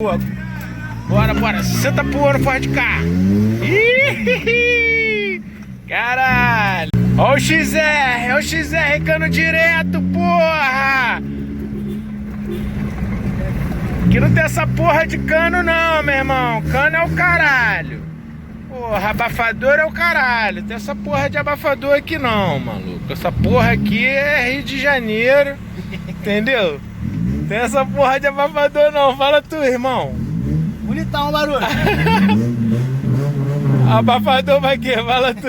Bora, bora, senta pro ouro, Ford K. Ih, caralho. Ó o XR cano direto, porra. Aqui não tem essa porra de cano não, meu irmão. Cano é o caralho. Porra, abafador é o caralho. Tem essa porra de abafador aqui não, maluco. Essa porra aqui é Rio de Janeiro. Entendeu? Tem essa porra de abafador não. Fala tu, irmão. Bonitão o barulho. Abafador vai que? Fala tu.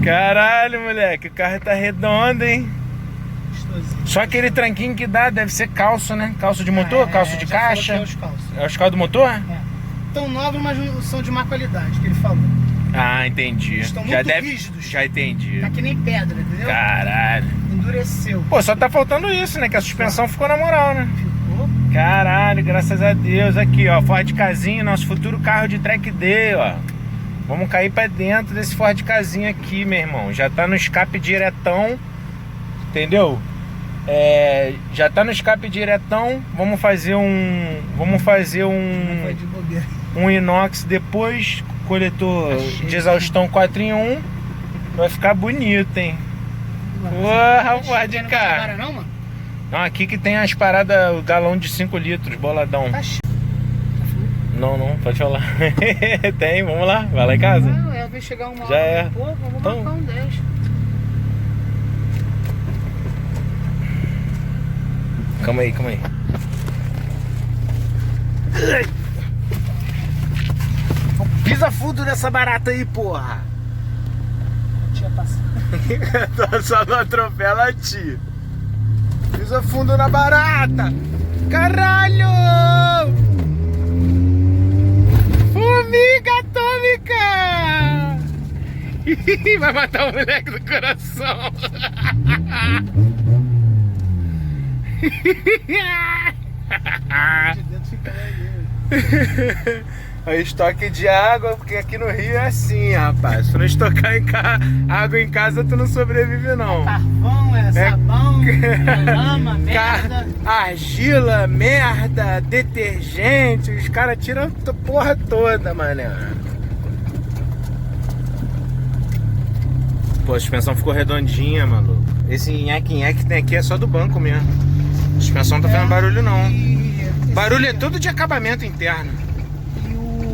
Caralho, moleque. O carro tá redondo, hein? Só aquele tranquinho que dá deve ser calço, né? Calço de motor, calço de caixa. É os calços. É os calços do motor? É. Tão novos, mas não são de má qualidade, que ele falou. Ah, entendi. Estão Já muito deve... rígidos. Já entendi. Tá que nem pedra, entendeu? Caralho. Endureceu. Pô, só tá faltando isso, né? Que a suspensão ficou na moral, né? Ficou. Caralho, graças a Deus. Aqui, ó, Ford Kazinho, nosso futuro carro de track day, ó. Vamos cair pra dentro desse Ford Kazinho aqui, meu irmão. Já tá no escape diretão, entendeu? Já tá no escape diretão. Vamos fazer um Vai de bobeira. um inox depois, coletor de exaustão 4 em 1. Vai ficar bonito, hein? Porra, Ford Não vai K. agora não, mano? Não, aqui que tem as paradas, o galão de 5 litros, boladão. Tá cheio. Não, pode falar. Tem, vamos lá, vai lá em casa. Não, vai chegar uma Já hora. é. Pô, vamos Então- marcar um 10. Calma aí. Pisa fundo nessa barata aí, porra. Tinha passado. Só não atropela a ti. Pisa fundo na barata. Caralho! Formiga atômica! Vai matar o moleque do coração. De dentro fica aí. Aí estoque de água, porque aqui no Rio é assim, rapaz. Se tu não estocar água em casa, tu não sobrevive não. Carvão, sabão, lama, merda. Argila, merda, detergente, os caras tiram a porra toda, mané. Pô, a suspensão ficou redondinha, maluco. Esse nheque-nheque que tem aqui é só do banco mesmo. A suspensão não tá fazendo barulho não. Barulho é tudo de acabamento interno.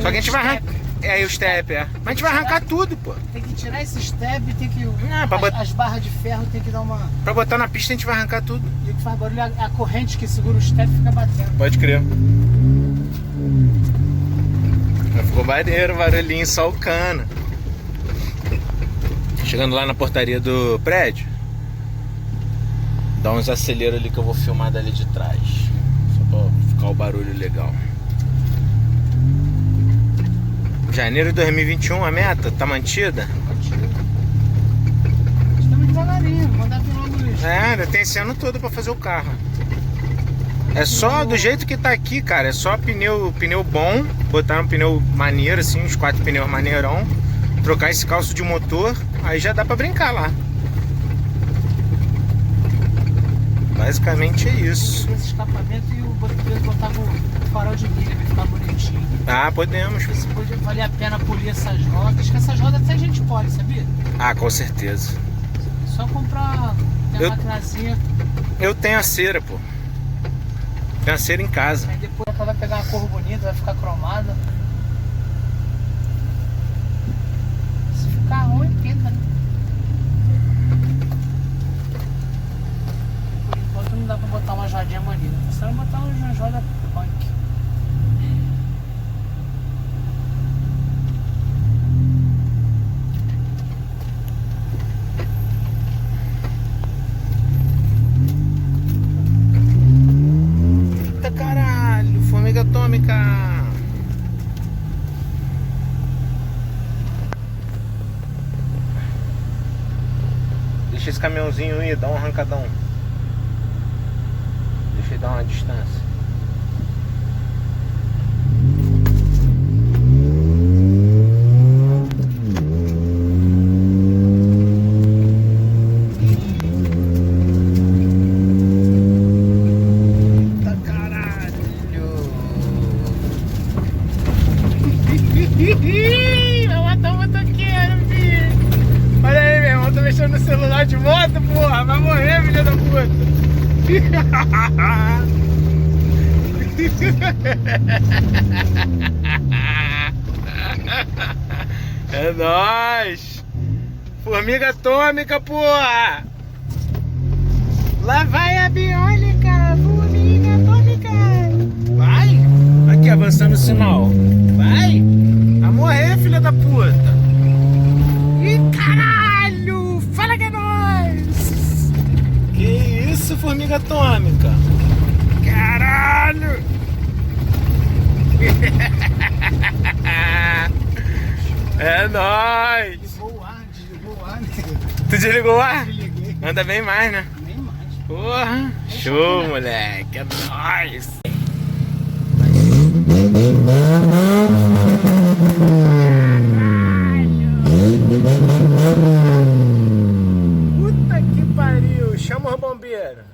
Só que a gente vai arrancar. E o step, Mas a gente vai arrancar tudo, pô. Tem que tirar esse step, tem que. Pra botar- As barras de ferro tem que dar uma. Pra botar na pista a gente vai arrancar tudo. E o que faz barulho é a corrente que segura o step fica batendo. Pode crer. Ficou maneiro, barulhinho, só o cano. Chegando lá na portaria do prédio, dá uns aceleros ali que eu vou filmar dali de trás. Só pra ficar o barulho legal. Janeiro de 2021, a meta tá mantida? Estamos devagarinho, mandar vir logo isso. Ainda tem esse ano todo pra fazer o carro. É só do jeito que tá aqui, cara. É só pneu bom. Botar um pneu maneiro, assim, uns 4 pneus maneirão. Trocar esse calço de motor. Aí já dá pra brincar lá. Basicamente é isso. Esse escapamento e o botava o farol de milha pra ficar bonitinho. Ah, podemos. Se pode valer a pena polir essas rodas, que essas rodas até a gente pode, sabia? Ah, com certeza. É só comprar tem Eu- uma maquinazinha, Eu tenho a cera, pô. Tenho a cera em casa. aí depois ela vai pegar uma cor bonita, vai ficar cromada. Se ficar ruim, pinta, né? Por enquanto não dá pra botar uma jodinha maneira. Só botar uma joda punk. Eita caralho, formiga atômica. Deixa esse caminhãozinho ir, dá um arrancadão. Deixa ele dar uma distância. É nóis! Formiga atômica, porra! Lá vai a biônica, formiga atômica! Vai! Aqui, avançando o sinal. Vai! A morrer, filha da puta! Ih, caralho! Fala que é nóis! Que isso, formiga atômica? Caralho! É nóis! Desligou o ar, né? Tu desligou o ar? Desliguei. Anda bem mais, né? Nem mais. Porra! Show, moleque! É nóis! Puta que pariu! Chama os bombeiros!